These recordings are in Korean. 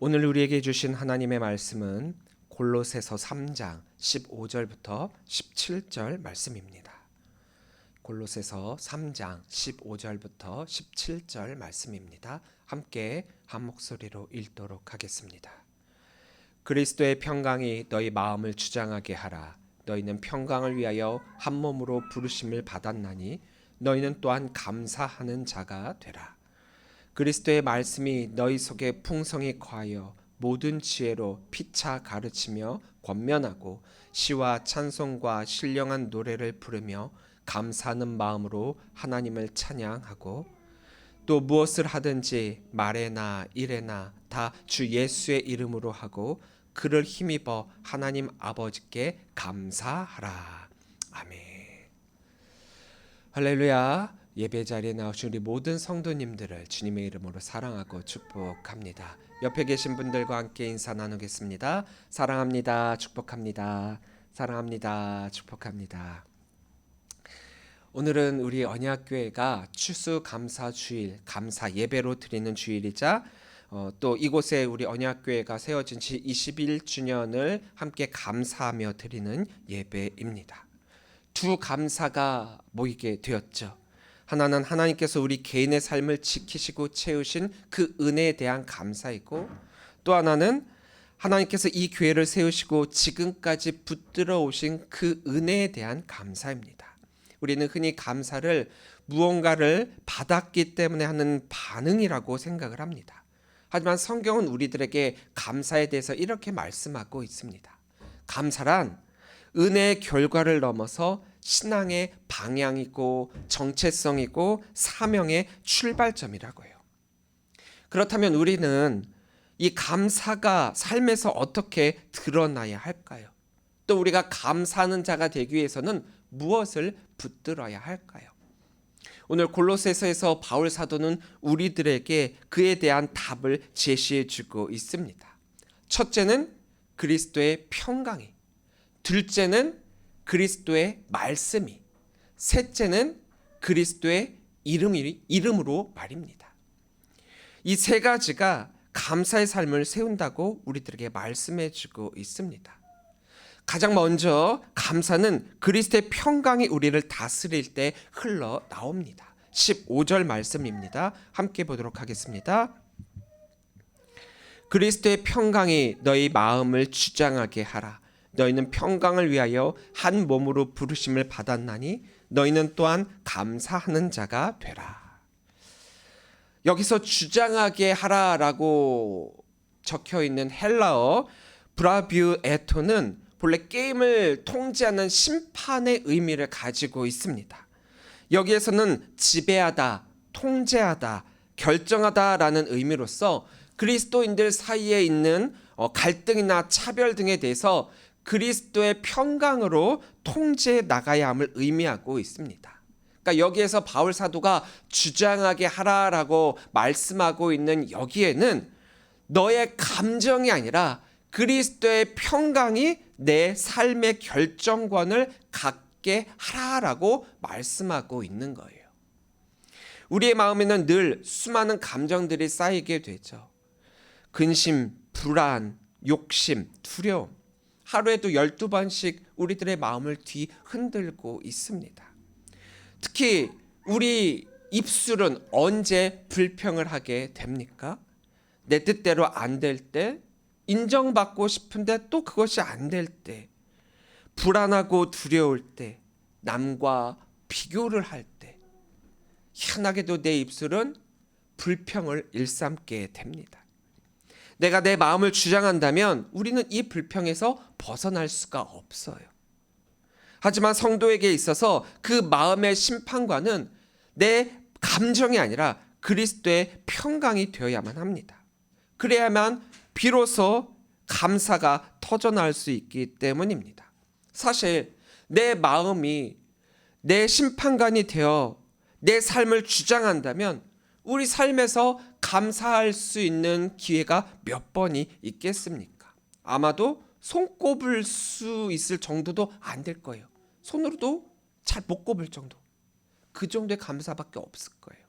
오늘 우리에게 주신 하나님의 말씀은 골로새서 3장 15절부터 17절 말씀입니다. 골로새서 3장 15절부터 17절 말씀입니다. 함께 한 목소리로 읽도록 하겠습니다. 그리스도의 평강이 너희 마음을 주장하게 하라. 너희는 평강을 위하여 한 몸으로 부르심을 받았나니 너희는 또한 감사하는 자가 되라. 그리스도의 말씀이 너희 속에 풍성히 거하여 모든 지혜로 피차 가르치며 권면하고 시와 찬송과 신령한 노래를 부르며 감사하는 마음으로 하나님을 찬양하고 또 무엇을 하든지 말에나 일에나 다 주 예수의 이름으로 하고 그를 힘입어 하나님 아버지께 감사하라. 아멘. 할렐루야. 예배 자리에 나오신 우리 모든 성도님들을 주님의 이름으로 사랑하고 축복합니다. 옆에 계신 분들과 함께 인사 나누겠습니다. 사랑합니다. 축복합니다. 사랑합니다. 축복합니다. 오늘은 우리 언약교회가 추수감사주일, 감사 예배로 드리는 주일이자 또 이곳에 우리 언약교회가 세워진 지 21주년을 함께 감사하며 드리는 예배입니다. 두 감사가 모이게 되었죠. 하나는 하나님께서 우리 개인의 삶을 지키시고 채우신 그 은혜에 대한 감사이고, 또 하나는 하나님께서 이 교회를 세우시고 지금까지 붙들어 오신 그 은혜에 대한 감사입니다. 우리는 흔히 감사를 무언가를 받았기 때문에 하는 반응이라고 생각을 합니다. 하지만 성경은 우리들에게 감사에 대해서 이렇게 말씀하고 있습니다. 감사란 은혜의 결과를 넘어서 신앙의 방향이고 정체성이고 사명의 출발점이라고 해요. 그렇다면 우리는 이 감사가 삶에서 어떻게 드러나야 할까요? 또 우리가 감사하는 자가 되기 위해서는 무엇을 붙들어야 할까요? 오늘 골로새서에서 바울 사도는 우리들에게 그에 대한 답을 제시해 주고 있습니다. 첫째는 그리스도의 평강이, 둘째는 그리스도의 말씀이, 셋째는 그리스도의 이름으로 말입니다. 이 세 가지가 감사의 삶을 세운다고 우리들에게 말씀해 주고 있습니다. 가장 먼저 감사는 그리스도의 평강이 우리를 다스릴 때 흘러나옵니다. 15절 말씀입니다. 함께 보도록 하겠습니다. 그리스도의 평강이 너희 마음을 주장하게 하라. 너희는 평강을 위하여 한 몸으로 부르심을 받았나니 너희는 또한 감사하는 자가 되라. 여기서 주장하게 하라라고 적혀있는 헬라어 브라뷰에토는 본래 게임을 통제하는 심판의 의미를 가지고 있습니다. 여기에서는 지배하다, 통제하다, 결정하다라는 의미로서 그리스도인들 사이에 있는 갈등이나 차별 등에 대해서 그리스도의 평강으로 통제해 나가야 함을 의미하고 있습니다. 그러니까 여기에서 바울 사도가 주장하게 하라라고 말씀하고 있는 여기에는 너의 감정이 아니라 그리스도의 평강이 내 삶의 결정권을 갖게 하라라고 말씀하고 있는 거예요. 우리의 마음에는 늘 수많은 감정들이 쌓이게 되죠. 근심, 불안, 욕심, 두려움. 하루에도 12번씩 우리들의 마음을 뒤흔들고 있습니다. 특히 우리 입술은 언제 불평을 하게 됩니까? 내 뜻대로 안 될 때, 인정받고 싶은데 또 그것이 안 될 때, 불안하고 두려울 때, 남과 비교를 할 때, 희한하게도 내 입술은 불평을 일삼게 됩니다. 내가 내 마음을 주장한다면 우리는 이 불평에서 벗어날 수가 없어요. 하지만 성도에게 있어서 그 마음의 심판관은 내 감정이 아니라 그리스도의 평강이 되어야만 합니다. 그래야만 비로소 감사가 터져나올 수 있기 때문입니다. 사실 내 마음이 내 심판관이 되어 내 삶을 주장한다면 우리 삶에서 감사할 수 있는 기회가 몇 번이 있겠습니까? 아마도 손꼽을 수 있을 정도도 안 될 거예요. 손으로도 잘 못 꼽을 정도. 그 정도의 감사밖에 없을 거예요.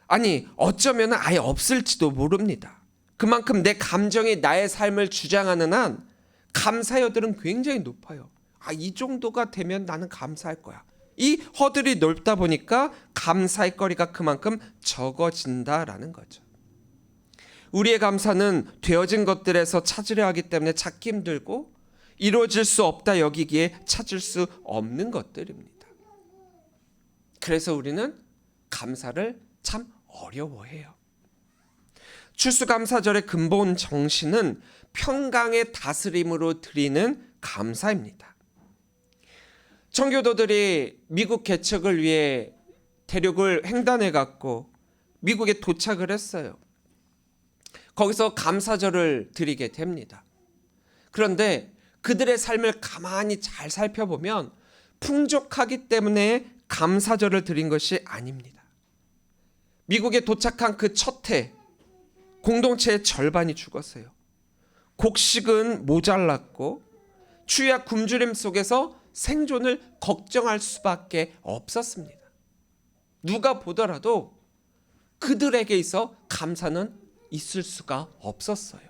아니, 어쩌면 아예 없을지도 모릅니다. 그만큼 내 감정이 나의 삶을 주장하는 한 감사의 여들은 굉장히 높아요. 이 정도가 되면 나는 감사할 거야. 이 허들이 넓다 보니까 감사의 거리가 그만큼 적어진다라는 거죠. 우리의 감사는 되어진 것들에서 찾으려 하기 때문에 찾기 힘들고 이루어질 수 없다 여기기에 찾을 수 없는 것들입니다. 그래서 우리는 감사를 참 어려워해요. 추수감사절의 근본 정신은 평강의 다스림으로 드리는 감사입니다. 청교도들이 미국 개척을 위해 대륙을 횡단해 갔고 미국에 도착을 했어요. 거기서 감사절을 드리게 됩니다. 그런데 그들의 삶을 가만히 잘 살펴보면 풍족하기 때문에 감사절을 드린 것이 아닙니다. 미국에 도착한 그 첫 해 공동체의 절반이 죽었어요. 곡식은 모자랐고 추위와 굶주림 속에서 생존을 걱정할 수밖에 없었습니다. 누가 보더라도 그들에게 있어 감사는 있을 수가 없었어요.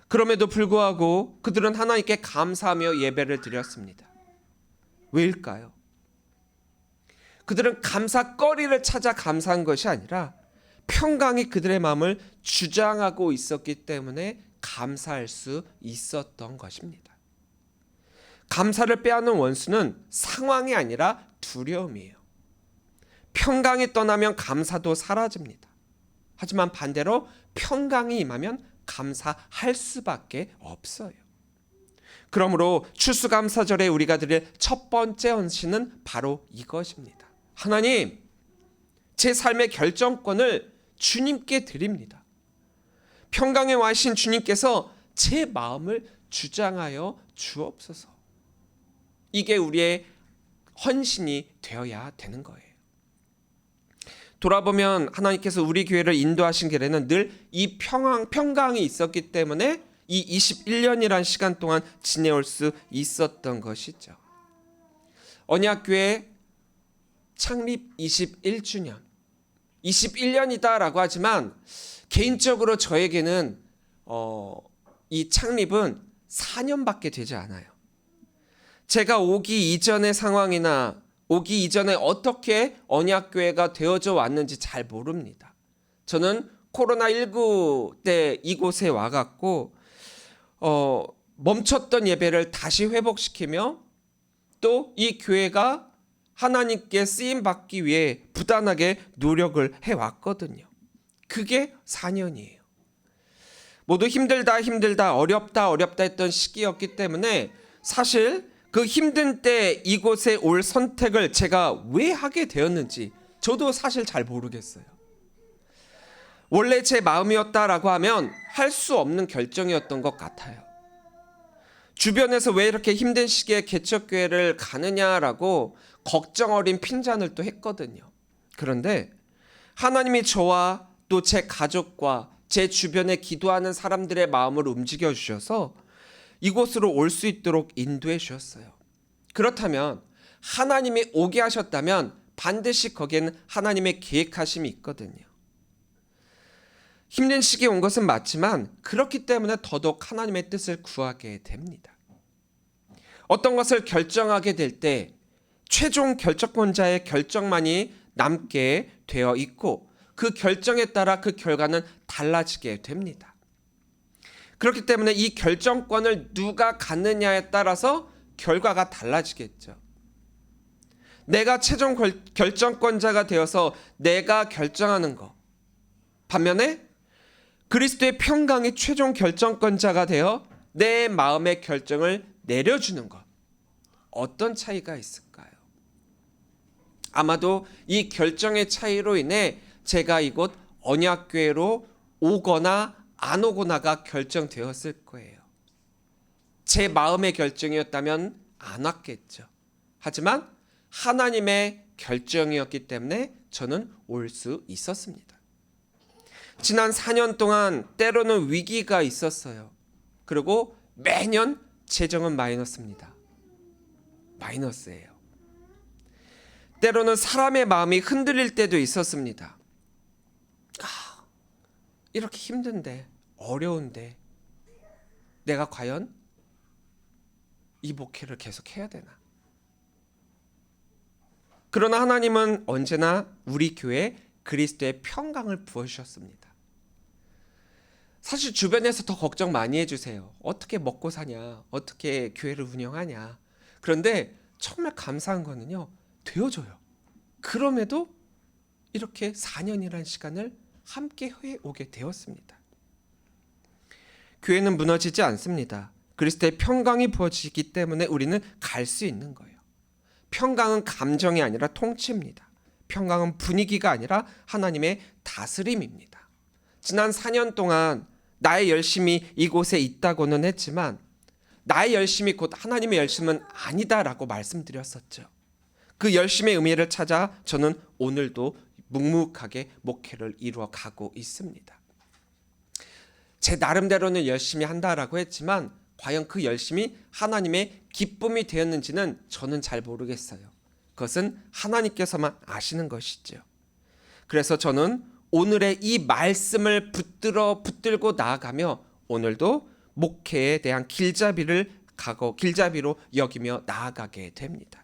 그럼에도 불구하고 그들은 하나님께 감사하며 예배를 드렸습니다. 왜일까요? 그들은 감사거리를 찾아 감사한 것이 아니라 평강이 그들의 마음을 주장하고 있었기 때문에 감사할 수 있었던 것입니다. 감사를 빼앗는 원수는 상황이 아니라 두려움이에요. 평강이 떠나면 감사도 사라집니다. 하지만 반대로 평강이 임하면 감사할 수밖에 없어요. 그러므로 추수감사절에 우리가 드릴 첫 번째 헌신은 바로 이것입니다. 하나님, 제 삶의 결정권을 주님께 드립니다. 평강에 와신 주님께서 제 마음을 주장하여 주옵소서. 이게 우리의 헌신이 되어야 되는 거예요. 돌아보면 하나님께서 우리 교회를 인도하신 길에는 늘 이 평강이 있었기 때문에 이 21년이란 시간 동안 지내올 수 있었던 것이죠. 언약교회 창립 21주년 21년이다라고 하지만 개인적으로 저에게는 이 창립은 4년밖에 되지 않아요. 제가 오기 이전의 상황이나 오기 이전에 어떻게 언약교회가 되어져 왔는지 잘 모릅니다. 저는 코로나19 때 이곳에 와갖고 멈췄던 예배를 다시 회복시키며 또 이 교회가 하나님께 쓰임받기 위해 부단하게 노력을 해왔거든요. 그게 4년이에요. 모두 힘들다 어렵다 했던 시기였기 때문에 사실 그 힘든 때 이곳에 올 선택을 제가 왜 하게 되었는지 저도 사실 잘 모르겠어요. 원래 제 마음이었다라고 하면 할 수 없는 결정이었던 것 같아요. 주변에서 왜 이렇게 힘든 시기에 개척교회를 가느냐라고 걱정 어린 핀잔을 또 했거든요. 그런데 하나님이 저와 또 제 가족과 제 주변에 기도하는 사람들의 마음을 움직여 주셔서 이곳으로 올 수 있도록 인도해 주셨어요. 그렇다면 하나님이 오게 하셨다면 반드시 거기에는 하나님의 계획하심이 있거든요. 힘든 시기에 온 것은 맞지만 그렇기 때문에 더더욱 하나님의 뜻을 구하게 됩니다. 어떤 것을 결정하게 될 때 최종 결정권자의 결정만이 남게 되어 있고 그 결정에 따라 그 결과는 달라지게 됩니다. 그렇기 때문에 이 결정권을 누가 갖느냐에 따라서 결과가 달라지겠죠. 내가 최종 결정권자가 되어서 내가 결정하는 것, 반면에 그리스도의 평강이 최종 결정권자가 되어 내 마음의 결정을 내려주는 것, 어떤 차이가 있을까요? 아마도 이 결정의 차이로 인해 제가 이곳 언약교회로 오거나 안 오거나가 결정되었을 거예요. 제 마음의 결정이었다면 안 왔겠죠. 하지만 하나님의 결정이었기 때문에 저는 올 수 있었습니다. 지난 4년 동안 때로는 위기가 있었어요. 그리고 매년 재정은 마이너스입니다. 마이너스예요. 때로는 사람의 마음이 흔들릴 때도 있었습니다. 이렇게 힘든데 어려운데 내가 과연 이 목회를 계속 해야 되나? 그러나 하나님은 언제나 우리 교회에 그리스도의 평강을 부어주셨습니다. 사실 주변에서 더 걱정 많이 해주세요. 어떻게 먹고 사냐? 어떻게 교회를 운영하냐? 그런데 정말 감사한 거는요, 되어줘요. 그럼에도 이렇게 4년이라는 시간을 함께 해오게 되었습니다. 교회는 무너지지 않습니다. 그리스도의 평강이 부어지기 때문에 우리는 갈 수 있는 거예요. 평강은 감정이 아니라 통치입니다. 평강은 분위기가 아니라 하나님의 다스림입니다. 지난 4년 동안 나의 열심이 이곳에 있다고는 했지만 나의 열심이 곧 하나님의 열심은 아니다라고 말씀드렸었죠. 그 열심의 의미를 찾아 저는 오늘도 묵묵하게 목회를 이루어 가고 있습니다. 제 나름대로는 열심히 한다라고 했지만 과연 그 열심이 하나님의 기쁨이 되었는지는 저는 잘 모르겠어요. 그것은 하나님께서만 아시는 것이죠. 그래서 저는 오늘의 이 말씀을 붙들고 나아가며 오늘도 목회에 대한 길잡이로 여기며 나아가게 됩니다.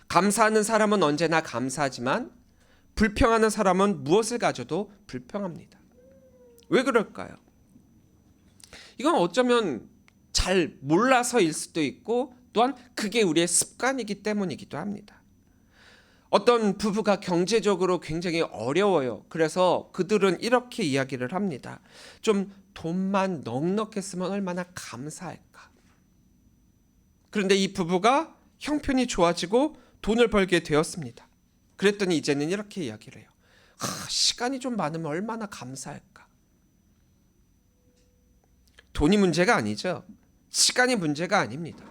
감사하는 사람은 언제나 감사하지만 불평하는 사람은 무엇을 가져도 불평합니다. 왜 그럴까요? 이건 어쩌면 잘 몰라서일 수도 있고 또한 그게 우리의 습관이기 때문이기도 합니다. 어떤 부부가 경제적으로 굉장히 어려워요. 그래서 그들은 이렇게 이야기를 합니다. 좀 돈만 넉넉했으면 얼마나 감사할까. 그런데 이 부부가 형편이 좋아지고 돈을 벌게 되었습니다. 그랬더니 이제는 이렇게 이야기를 해요. 시간이 좀 많으면 얼마나 감사할까. 돈이 문제가 아니죠. 시간이 문제가 아닙니다.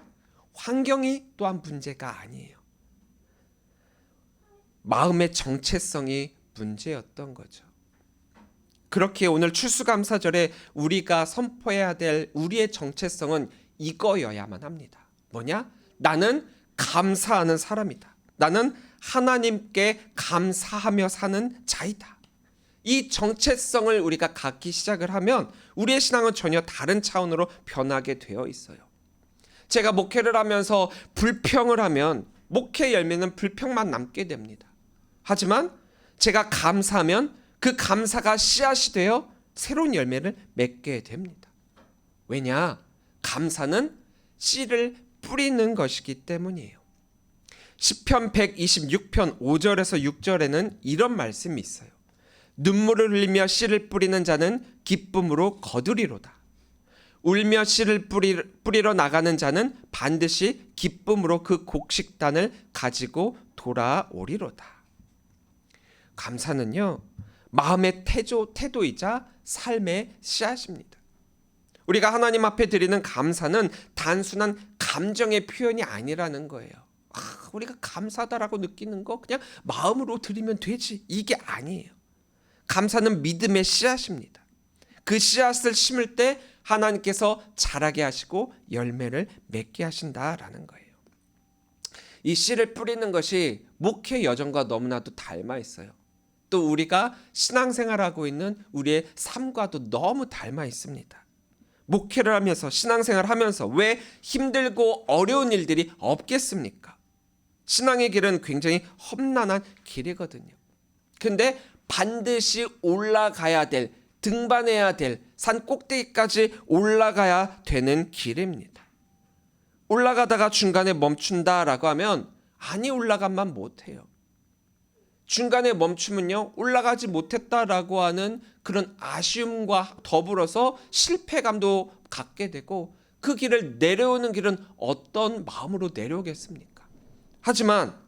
환경이 또한 문제가 아니에요. 마음의 정체성이 문제였던 거죠. 그렇게 오늘 추수감사절에 우리가 선포해야 될 우리의 정체성은 이거여야만 합니다. 뭐냐? 나는 감사하는 사람이다. 나는 하나님께 감사하며 사는 자이다. 이 정체성을 우리가 갖기 시작을 하면 우리의 신앙은 전혀 다른 차원으로 변하게 되어 있어요. 제가 목회를 하면서 불평을 하면 목회 열매는 불평만 남게 됩니다. 하지만 제가 감사하면 그 감사가 씨앗이 되어 새로운 열매를 맺게 됩니다. 왜냐? 감사는 씨를 뿌리는 것이기 때문이에요. 시편 126편 5절에서 6절에는 이런 말씀이 있어요. 눈물을 흘리며 씨를 뿌리는 자는 기쁨으로 거두리로다. 울며 씨를 뿌리러 나가는 자는 반드시 기쁨으로 그 곡식단을 가지고 돌아오리로다. 감사는요, 마음의 태도이자 삶의 씨앗입니다. 우리가 하나님 앞에 드리는 감사는 단순한 감정의 표현이 아니라는 거예요. 우리가 감사하다라고 느끼는 거 그냥 마음으로 드리면 되지. 이게 아니에요. 감사는 믿음의 씨앗입니다. 그 씨앗을 심을 때 하나님께서 자라게 하시고 열매를 맺게 하신다라는 거예요. 이 씨를 뿌리는 것이 목회 여정과 너무나도 닮아 있어요. 또 우리가 신앙생활하고 있는 우리의 삶과도 너무 닮아 있습니다. 목회를 하면서 신앙생활을 하면서 왜 힘들고 어려운 일들이 없겠습니까? 신앙의 길은 굉장히 험난한 길이거든요. 근데 반드시 올라가야 될, 등반해야 될 산 꼭대기까지 올라가야 되는 길입니다. 올라가다가 중간에 멈춘다라고 하면 아니 올라간만 못해요. 중간에 멈추면요, 올라가지 못했다라고 하는 그런 아쉬움과 더불어서 실패감도 갖게 되고 그 길을 내려오는 길은 어떤 마음으로 내려오겠습니까? 하지만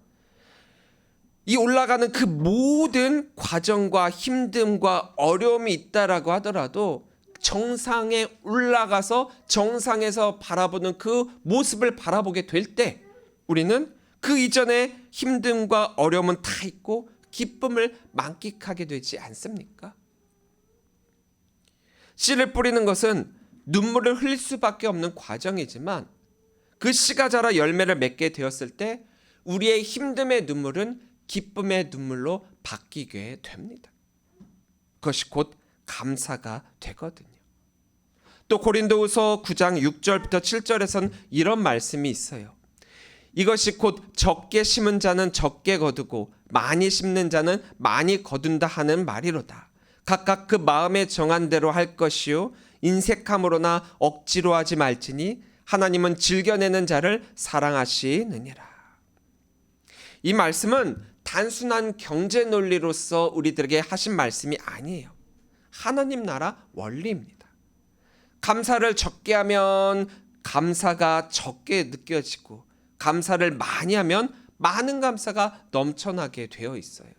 이 올라가는 그 모든 과정과 힘듦과 어려움이 있다라고 하더라도 정상에 올라가서 정상에서 바라보는 그 모습을 바라보게 될 때 우리는 그 이전에 힘듦과 어려움은 다 있고 기쁨을 만끽하게 되지 않습니까? 씨를 뿌리는 것은 눈물을 흘릴 수밖에 없는 과정이지만 그 씨가 자라 열매를 맺게 되었을 때 우리의 힘듦의 눈물은 기쁨의 눈물로 바뀌게 됩니다. 그것이 곧 감사가 되거든요. 또 고린도후서 9장 6절부터 7절에선 이런 말씀이 있어요. 이것이 곧 적게 심은 자는 적게 거두고 많이 심는 자는 많이 거둔다 하는 말이로다. 각각 그 마음에 정한 대로 할 것이요 인색함으로나 억지로 하지 말지니 하나님은 즐겨내는 자를 사랑하시느니라. 이 말씀은 단순한 경제 논리로서 우리들에게 하신 말씀이 아니에요. 하나님 나라 원리입니다. 감사를 적게 하면 감사가 적게 느껴지고 감사를 많이 하면 많은 감사가 넘쳐나게 되어 있어요.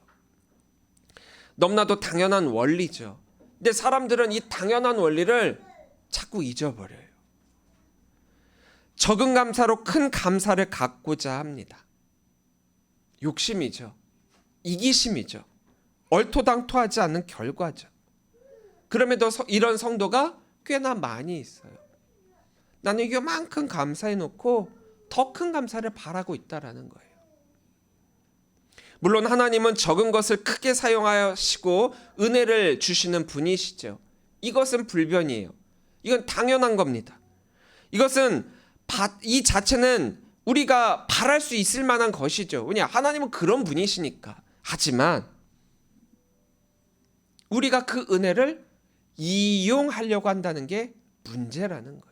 너무나도 당연한 원리죠. 근데 사람들은 이 당연한 원리를 자꾸 잊어버려요. 적은 감사로 큰 감사를 갖고자 합니다. 욕심이죠. 이기심이죠. 얼토당토하지 않는 결과죠. 그럼에도 이런 성도가 꽤나 많이 있어요. 나는 이만큼 감사해놓고 더 큰 감사를 바라고 있다라는 거예요. 물론 하나님은 적은 것을 크게 사용하시고 은혜를 주시는 분이시죠. 이것은 불변이에요. 이건 당연한 겁니다. 이것은 이 자체는 우리가 바랄 수 있을 만한 것이죠. 왜냐? 하나님은 그런 분이시니까. 하지만 우리가 그 은혜를 이용하려고 한다는 게 문제라는 거예요.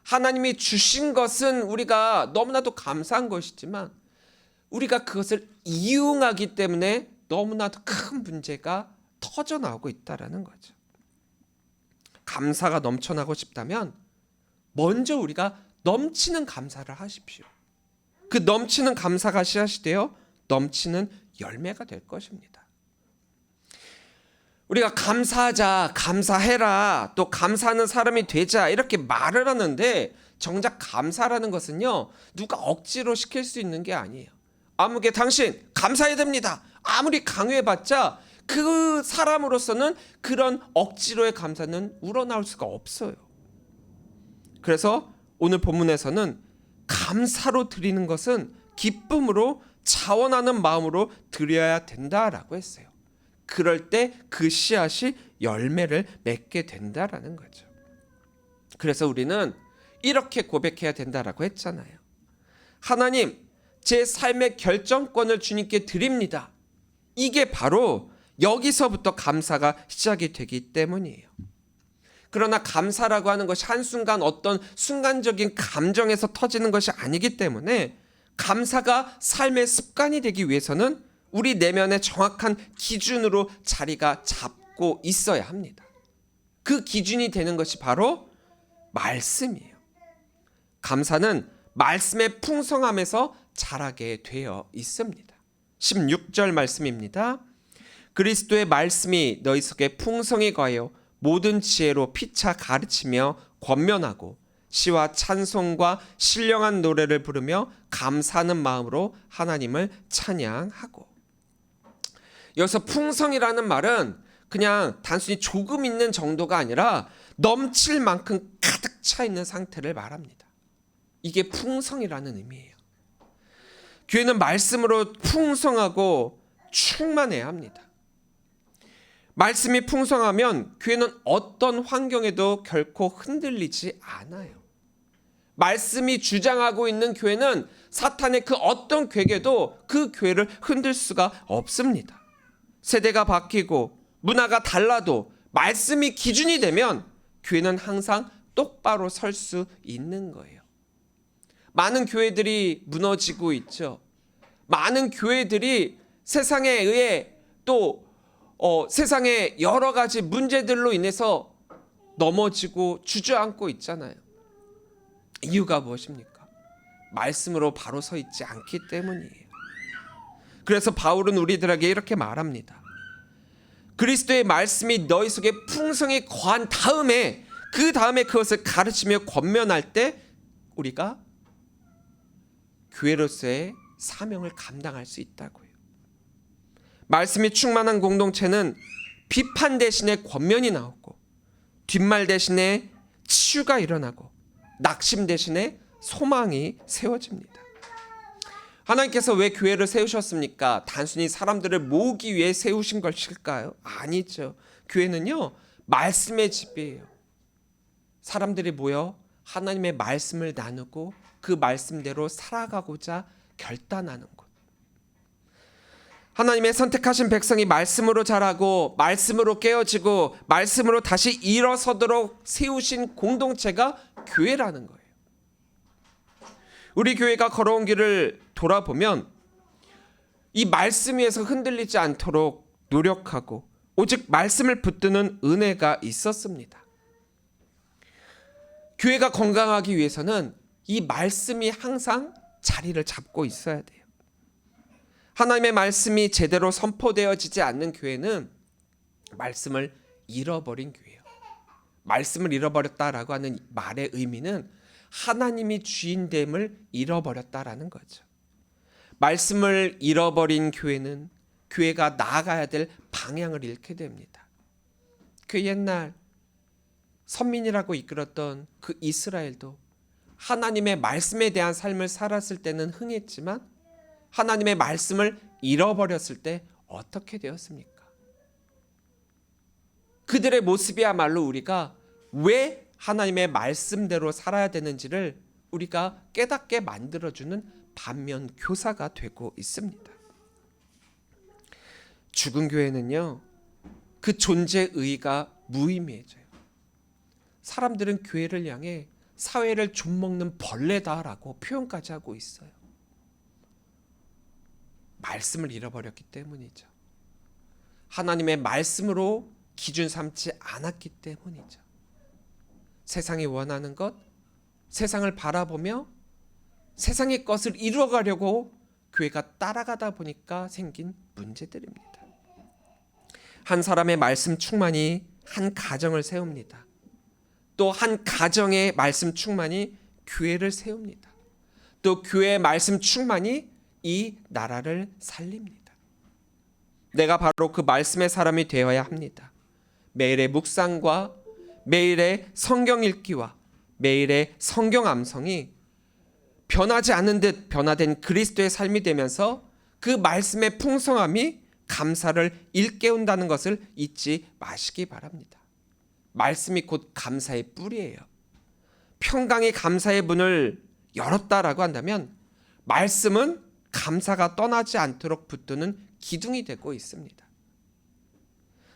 하나님이 주신 것은 우리가 너무나도 감사한 것이지만 우리가 그것을 이용하기 때문에 너무나도 큰 문제가 터져 나오고 있다는 거죠. 감사가 넘쳐나고 싶다면 먼저 우리가 넘치는 감사를 하십시오. 그 넘치는 감사가 하시되어 넘치는 열매가 될 것입니다. 우리가 감사하자, 감사해라, 또 감사하는 사람이 되자 이렇게 말을 하는데 정작 감사라는 것은요, 누가 억지로 시킬 수 있는 게 아니에요. 아무개 당신 감사해야 됩니다. 아무리 강요해봤자 그 사람으로서는 그런 억지로의 감사는 우러나올 수가 없어요. 그래서 오늘 본문에서는 감사로 드리는 것은 기쁨으로 자원하는 마음으로 드려야 된다라고 했어요. 그럴 때 그 씨앗이 열매를 맺게 된다라는 거죠. 그래서 우리는 이렇게 고백해야 된다라고 했잖아요. 하나님, 제 삶의 결정권을 주님께 드립니다. 이게 바로 여기서부터 감사가 시작이 되기 때문이에요. 그러나 감사라고 하는 것이 한순간 어떤 순간적인 감정에서 터지는 것이 아니기 때문에 감사가 삶의 습관이 되기 위해서는 우리 내면의 정확한 기준으로 자리가 잡고 있어야 합니다. 그 기준이 되는 것이 바로 말씀이에요. 감사는 말씀의 풍성함에서 자라게 되어 있습니다. 16절 말씀입니다. 그리스도의 말씀이 너희 속에 풍성히 거하여 모든 지혜로 피차 가르치며 권면하고 시와 찬송과 신령한 노래를 부르며 감사하는 마음으로 하나님을 찬양하고. 여기서 풍성이라는 말은 그냥 단순히 조금 있는 정도가 아니라 넘칠 만큼 가득 차 있는 상태를 말합니다. 이게 풍성이라는 의미예요. 교회는 말씀으로 풍성하고 충만해야 합니다. 말씀이 풍성하면 교회는 어떤 환경에도 결코 흔들리지 않아요. 말씀이 주장하고 있는 교회는 사탄의 그 어떤 괴계도 그 교회를 흔들 수가 없습니다. 세대가 바뀌고 문화가 달라도 말씀이 기준이 되면 교회는 항상 똑바로 설 수 있는 거예요. 많은 교회들이 무너지고 있죠. 많은 교회들이 세상에 의해 또 세상의 여러 가지 문제들로 인해서 넘어지고 주저앉고 있잖아요. 이유가 무엇입니까? 말씀으로 바로 서 있지 않기 때문이에요. 그래서 바울은 우리들에게 이렇게 말합니다. 그리스도의 말씀이 너희 속에 풍성히 거한 다음에 그 다음에 그것을 가르치며 권면할 때 우리가 교회로서의 사명을 감당할 수 있다고요. 말씀이 충만한 공동체는 비판 대신에 권면이 나오고 뒷말 대신에 치유가 일어나고 낙심 대신에 소망이 세워집니다. 하나님께서 왜 교회를 세우셨습니까? 단순히 사람들을 모으기 위해 세우신 것일까요? 아니죠. 교회는요, 말씀의 집이에요. 사람들이 모여 하나님의 말씀을 나누고 그 말씀대로 살아가고자 결단하는 곳. 하나님의 선택하신 백성이 말씀으로 자라고 말씀으로 깨어지고 말씀으로 다시 일어서도록 세우신 공동체가 교회라는 거예요. 우리 교회가 걸어온 길을 돌아보면 이 말씀 위에서 흔들리지 않도록 노력하고 오직 말씀을 붙드는 은혜가 있었습니다. 교회가 건강하기 위해서는 이 말씀이 항상 자리를 잡고 있어야 돼요. 하나님의 말씀이 제대로 선포되어지지 않는 교회는 말씀을 잃어버린 교회예요. 말씀을 잃어버렸다라고 하는 말의 의미는 하나님이 주인됨을 잃어버렸다라는 거죠. 말씀을 잃어버린 교회는 교회가 나아가야 될 방향을 잃게 됩니다. 그 옛날 선민이라고 이끌었던 그 이스라엘도 하나님의 말씀에 대한 삶을 살았을 때는 흥했지만 하나님의 말씀을 잃어버렸을 때 어떻게 되었습니까? 그들의 모습이야말로 우리가 왜 하나님의 말씀대로 살아야 되는지를 우리가 깨닫게 만들어주는 반면 교사가 되고 있습니다. 죽은 교회는요, 그 존재 의의가 무의미해져요. 사람들은 교회를 향해 사회를 좀먹는 벌레다라고 표현까지 하고 있어요. 말씀을 잃어버렸기 때문이죠. 하나님의 말씀으로 기준 삼지 않았기 때문이죠. 세상이 원하는 것, 세상을 바라보며 세상의 것을 이루어가려고 교회가 따라가다 보니까 생긴 문제들입니다. 한 사람의 말씀 충만이 한 가정을 세웁니다. 또 한 가정의 말씀 충만이 교회를 세웁니다. 또 교회의 말씀 충만이 이 나라를 살립니다. 내가 바로 그 말씀의 사람이 되어야 합니다. 매일의 묵상과 매일의 성경 읽기와 매일의 성경 암송이 변하지 않는 듯 변화된 그리스도의 삶이 되면서 그 말씀의 풍성함이 감사를 일깨운다는 것을 잊지 마시기 바랍니다. 말씀이 곧 감사의 뿌리예요. 평강이 감사의 문을 열었다라고 한다면 말씀은 감사가 떠나지 않도록 붙드는 기둥이 되고 있습니다.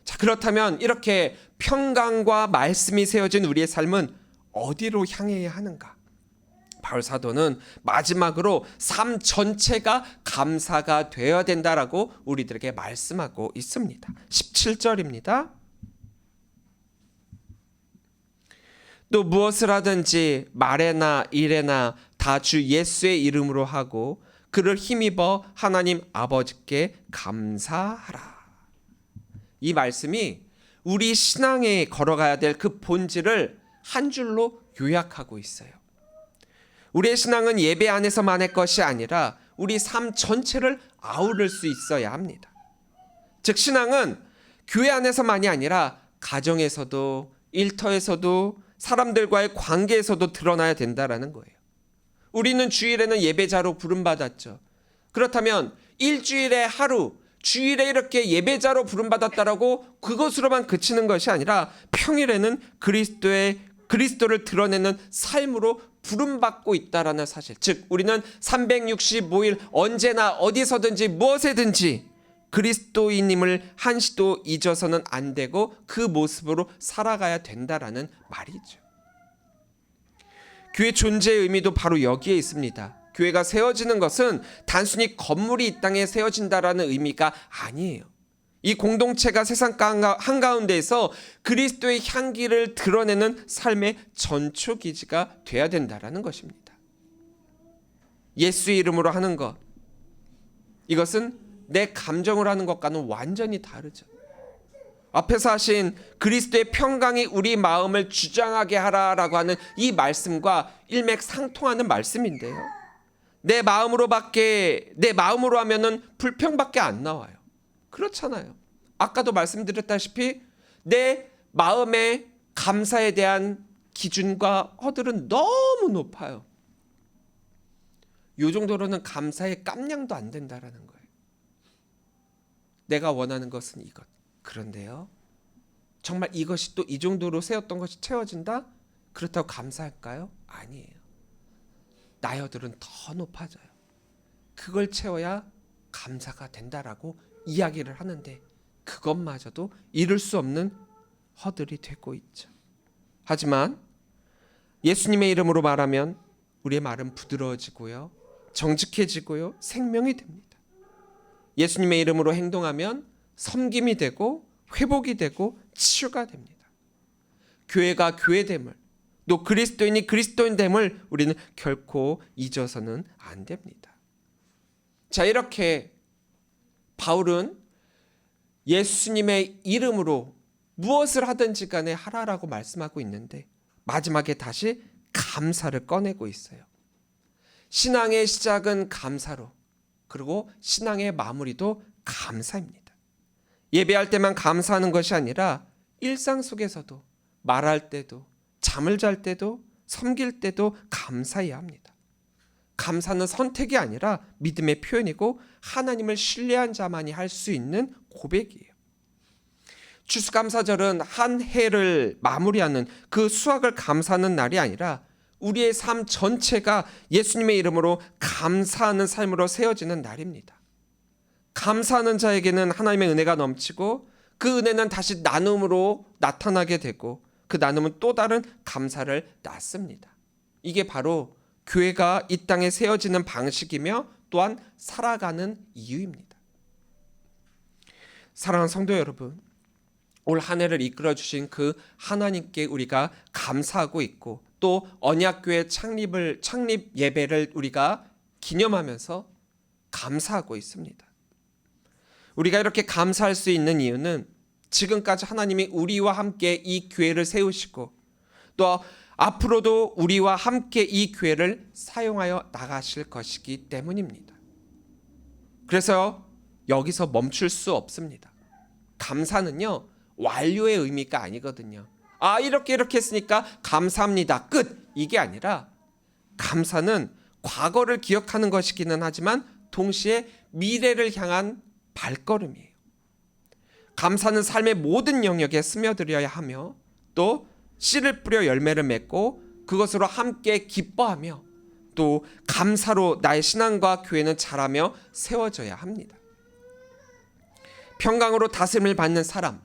자, 그렇다면 이렇게 평강과 말씀이 세워진 우리의 삶은 어디로 향해야 하는가? 바울 사도는 마지막으로 삶 전체가 감사가 되어야 된다라고 우리들에게 말씀하고 있습니다. 17절입니다. 또 무엇을 하든지 말에나 일에나 다 주 예수의 이름으로 하고 그를 힘입어 하나님 아버지께 감사하라. 이 말씀이 우리 신앙에 걸어가야 될 그 본질을 한 줄로 요약하고 있어요. 우리의 신앙은 예배 안에서만의 것이 아니라 우리 삶 전체를 아우를 수 있어야 합니다. 즉 신앙은 교회 안에서만이 아니라 가정에서도 일터에서도 사람들과의 관계에서도 드러나야 된다라는 거예요. 우리는 주일에는 예배자로 부름받았죠. 그렇다면 일주일에 하루, 주일에 이렇게 예배자로 부름받았다라고 그것으로만 그치는 것이 아니라 평일에는 그리스도를 드러내는 삶으로 부름받고 있다라는 사실. 즉 우리는 365일 언제나 어디서든지 무엇에든지 그리스도인임을 한시도 잊어서는 안 되고 그 모습으로 살아가야 된다라는 말이죠. 교회 존재의 의미도 바로 여기에 있습니다. 교회가 세워지는 것은 단순히 건물이 이 땅에 세워진다라는 의미가 아니에요. 이 공동체가 세상 한가운데에서 그리스도의 향기를 드러내는 삶의 전초기지가 돼야 된다라는 것입니다. 예수의 이름으로 하는 것, 이것은 내 감정을 하는 것과는 완전히 다르죠. 앞에서 하신 그리스도의 평강이 우리 마음을 주장하게 하라라고 하는 이 말씀과 일맥상통하는 말씀인데요. 내 마음으로 하면은 불평밖에 안 나와요. 그렇잖아요. 아까도 말씀드렸다시피 내 마음의 감사에 대한 기준과 허들은 너무 높아요. 이 정도로는 감사의 깜냥도 안 된다라는 거예요. 내가 원하는 것은 이것. 그런데요, 정말 이것이 또 이 정도로 세웠던 것이 채워진다? 그렇다고 감사할까요? 아니에요. 나여들은 더 높아져요. 그걸 채워야 감사가 된다라고 이야기를 하는데 그것마저도 이룰 수 없는 허들이 되고 있죠. 하지만 예수님의 이름으로 말하면 우리의 말은 부드러워지고요, 정직해지고요, 생명이 됩니다. 예수님의 이름으로 행동하면 섬김이 되고 회복이 되고 치유가 됩니다. 교회가 교회됨을, 또 그리스도인이 그리스도인됨을 우리는 결코 잊어서는 안 됩니다. 자, 이렇게 바울은 예수님의 이름으로 무엇을 하든지 간에 하라라고 말씀하고 있는데 마지막에 다시 감사를 꺼내고 있어요. 신앙의 시작은 감사로, 그리고 신앙의 마무리도 감사입니다. 예배할 때만 감사하는 것이 아니라 일상 속에서도, 말할 때도, 잠을 잘 때도, 섬길 때도 감사해야 합니다. 감사는 선택이 아니라 믿음의 표현이고 하나님을 신뢰한 자만이 할 수 있는 고백이에요. 추수감사절은 한 해를 마무리하는 그 수확을 감사하는 날이 아니라 우리의 삶 전체가 예수님의 이름으로 감사하는 삶으로 세워지는 날입니다. 감사하는 자에게는 하나님의 은혜가 넘치고 그 은혜는 다시 나눔으로 나타나게 되고 그 나눔은 또 다른 감사를 낳습니다. 이게 바로 교회가 이 땅에 세워지는 방식이며 또한 살아가는 이유입니다. 사랑하는 성도 여러분, 올 한 해를 이끌어 주신 그 하나님께 우리가 감사하고 있고 또 언약교회 창립 예배를 우리가 기념하면서 감사하고 있습니다. 우리가 이렇게 감사할 수 있는 이유는 지금까지 하나님이 우리와 함께 이 교회를 세우시고 또 앞으로도 우리와 함께 이 교회를 사용하여 나가실 것이기 때문입니다. 그래서 여기서 멈출 수 없습니다. 감사는요, 완료의 의미가 아니거든요. 이렇게 했으니까 감사합니다, 끝! 이게 아니라 감사는 과거를 기억하는 것이기는 하지만 동시에 미래를 향한 발걸음이에요. 감사는 삶의 모든 영역에 스며들어야 하며 또 씨를 뿌려 열매를 맺고 그것으로 함께 기뻐하며 또 감사로 나의 신앙과 교회는 자라며 세워져야 합니다. 평강으로 다스림을 받는 사람,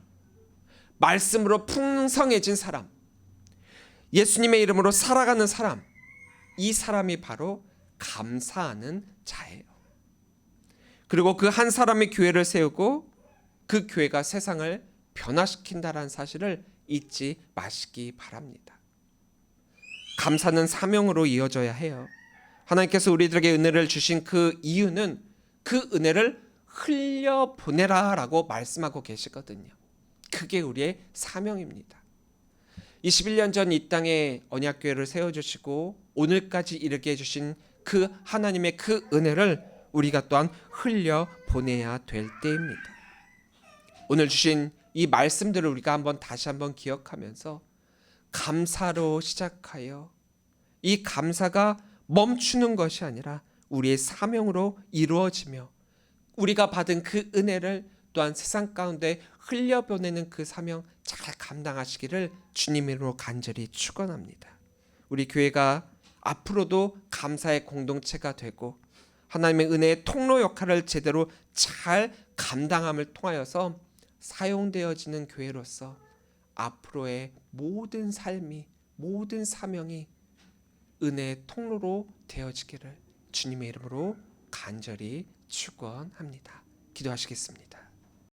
말씀으로 풍성해진 사람, 예수님의 이름으로 살아가는 사람, 이 사람이 바로 감사하는 자예요. 그리고 그 한 사람의 교회를 세우고 그 교회가 세상을 변화시킨다는 사실을 잊지 마시기 바랍니다. 감사는 사명으로 이어져야 해요. 하나님께서 우리들에게 은혜를 주신 그 이유는 그 은혜를 흘려보내라 라고 말씀하고 계시거든요. 그게 우리의 사명입니다. 21년 전 이 땅에 언약교회를 세워주시고 오늘까지 이르게 해주신 그 하나님의 그 은혜를 우리가 또한 흘려보내야 될 때입니다. 오늘 주신 이 말씀들을 우리가 다시 한번 기억하면서 감사로 시작하여 이 감사가 멈추는 것이 아니라 우리의 사명으로 이루어지며 우리가 받은 그 은혜를 또한 세상 가운데 흘려보내는 그 사명 잘 감당하시기를 주님으로 간절히 축원합니다. 우리 교회가 앞으로도 감사의 공동체가 되고 하나님의 은혜의 통로 역할을 제대로 잘 감당함을 통하여서 사용되어지는 교회로서 앞으로의 모든 삶이, 모든 사명이 은혜의 통로로 되어지기를 주님의 이름으로 간절히 축원합니다. 기도하시겠습니다.